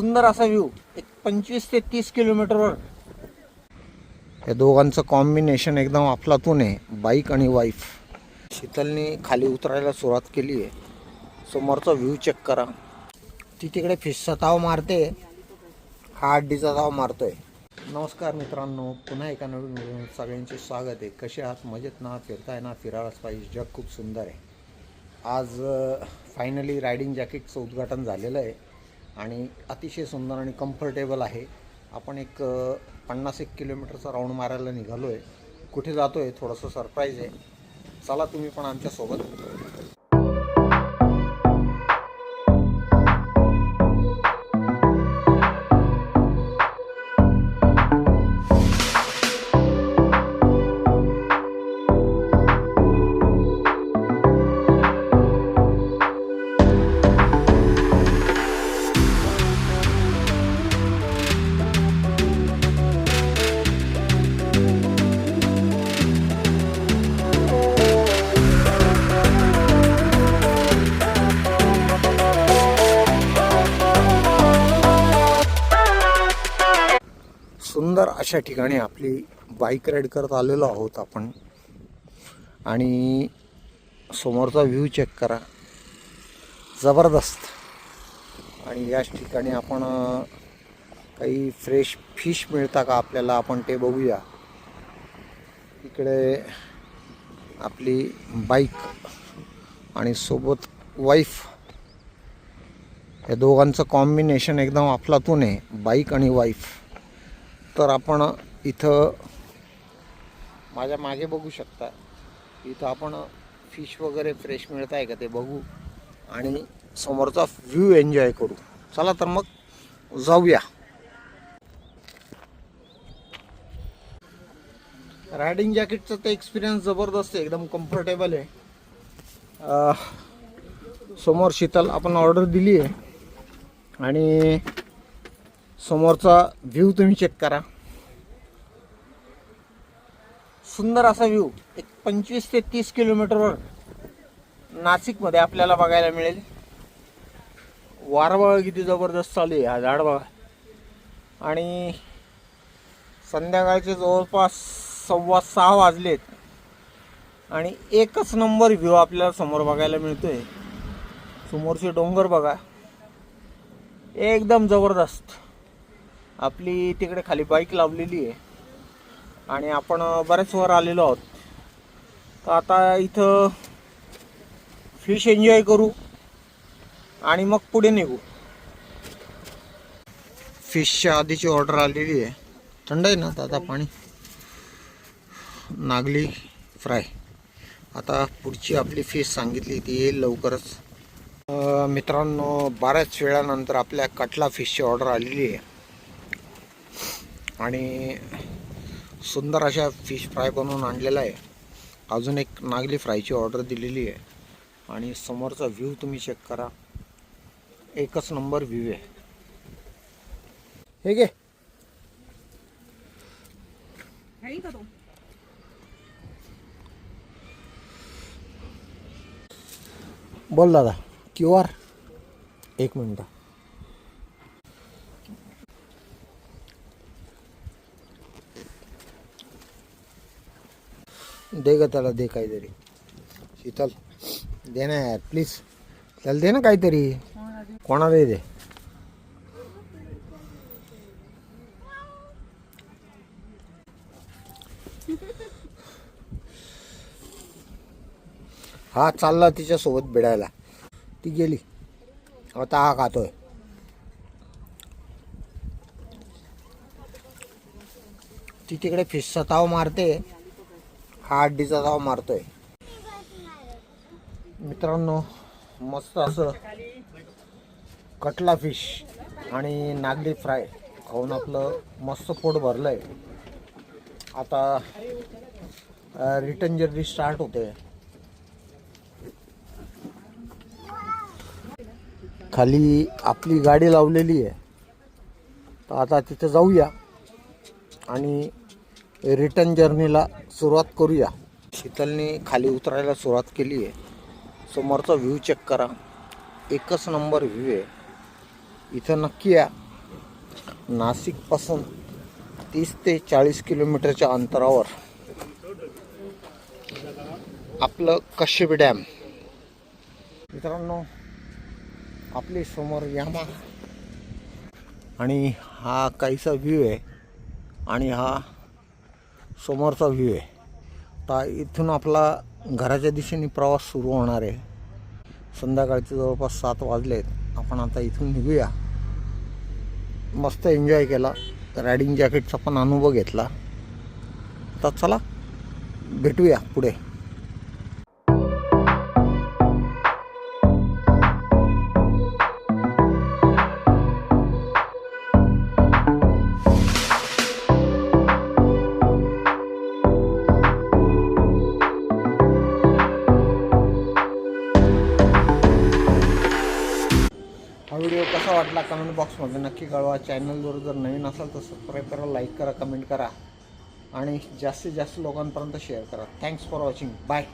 सुंदर असा व्ह्यू एक 25 ते 30 किलोमीटरवर. या दोघांचं कॉम्बिनेशन एकदम अफलातून आहे, बाईक आणि वाईफ. शीतलने खाली उतरायला सुरुवात केली आहे. समोरचा व्ह्यू चेक करा. ती तिकडे फिशचा ताव मारते, हा अड्डीचा ताव मारतोय. नमस्कार मित्रांनो, पुन्हा एका नवीन व्हिडिओ सगळ्यांचे स्वागत आहे. कसे आहात? मजेत ना? फिरताय ना? फिरायलाच पाहिजे, जग खूप सुंदर आहे. आज फायनली रायडिंग जॅकेटचं उद्घाटन झालेलं आहे आणि अतिशय सुंदर आणि कम्फर्टेबल आहे. आपण एक 50-1 किलोमीटरचा राऊंड मारायला निघालो आहे. कुठे जातो आहे थोडंसं सरप्राईज आहे. चला तुम्ही पण आमच्यासोबत. सुंदर अशा ठिकाणी आपली बाईक राईड करत आलेलो आहोत आपण. आणि समोरचा व्ह्यू चेक करा, जबरदस्त. आणि याच ठिकाणी आपण काही फ्रेश फिश मिळता का आपल्याला, आपण ते बघूया. इकडे आपली बाईक आणि सोबत वाईफ, या दोघांचं कॉम्बिनेशन एकदम अफलातून आहे, बाईक आणि वाईफ. तर आपण इथं माझ्या मागे बघू शकता. इथं आपण फिश वगैरे फ्रेश मिळत आहे का ते बघू आणि समोरचा व्ह्यू एन्जॉय करू. चला तर मग जाऊया. रायडिंग जॅकेटचा तर एक्सपिरियन्स जबरदस्त आहे, एकदम कम्फर्टेबल आहे. समोर शीतल आपण ऑर्डर दिली आहे आणि समोरचा व्ह्यू तुम्ही चेक करा. सुंदर असा व्ह्यू एक 25 ते 30 किलोमीटरवर नाशिकमध्ये आपल्याला बघायला मिळेल. वारा बघा किती जबरदस्त चालू आहे, हा झाड बघा. आणि संध्याकाळचे जवळपास 6:15 वाजलेत आणि एकच नंबर व्ह्यू आपल्याला समोर बघायला मिळतोय. समोरचे डोंगर बघा, एकदम जबरदस्त. आपली तिकडे खाली बाईक लावलेली आहे आणि आपण बऱ्याच वर आलेलो आहोत. तर आता इथं फिश एन्जॉय करू आणि मग पुढे निघू. फिशच्या आधीची ऑर्डर आलेली आहे. थंड आहे ना आता पाणी. नागली फ्राय. आता पुढची आपली फिश सांगितली ती येईल लवकरच. मित्रांनो, बऱ्याच वेळानंतर आपल्या कटला फिशची ऑर्डर आलेली आहे आणि सुंदर अशा फिश फ्राय बनवून आणलेला आहे. अजून एक नागली फ्रायची ऑर्डर दिलेली आहे आणि समोरचा व्ह्यू तुम्ही चेक करा, एकच नंबर व्ह्यू आहे. हे घे. बोल दादा. QR 1 minute. दे ग त्याला, दे काहीतरी. शीतल दे ना यार प्लीज, त्याला दे ना काहीतरी. कोणाला दे. हा चालला तिच्यासोबत भिडायला, ती गेली. आता हा खातोय. ती तिकडे फिशचा ताव मारते, हा अड्डीचा ताव मारतोय. मित्रांनो, मस्त असं कटला फिश आणि नागली फ्राय खाऊन आपलं मस्त पोट भरलंय. आता रिटर्न जर्नी स्टार्ट होते. खाली आपली गाडी लावलेली आहे, तर आता तिथं जाऊया आणि रिटर्न जर्नीला सुरुवात करूया. शीतलने खाली उतरायला सुरुवात केली आहे. समोरचा व्ह्यू चेक करा, एकच नंबर व्ह्यू आहे. इथं नक्की या नाशिकपासून 30 ते 40 किलोमीटरच्या अंतरावर आपलं कश्यप डॅम. मित्रांनो, आपली समोर यामा आणि हा काहीसा व्ह्यू आहे आणि हा समोरचा व्ह्यू आहे. तर इथून आपला घराच्या दिशेने प्रवास सुरू होणार आहे. संध्याकाळचे जवळपास 7 वाजलेत. आपण आता इथून निघूया. मस्त एन्जॉय केला, रायडिंग जॅकेटचा पण अनुभव घेतला. आता चला भेटूया पुढे. हा व्हिडिओ कसा वाटला कमेंट बॉक्समध्ये नक्की कळवा. चॅनलवर जर नवीन असाल तर सबस्क्राईब करा, लाईक करा, कमेंट करा आणि जास्तीत जास्त लोकांपर्यंत शेअर करा. Thanks for watching. बाय.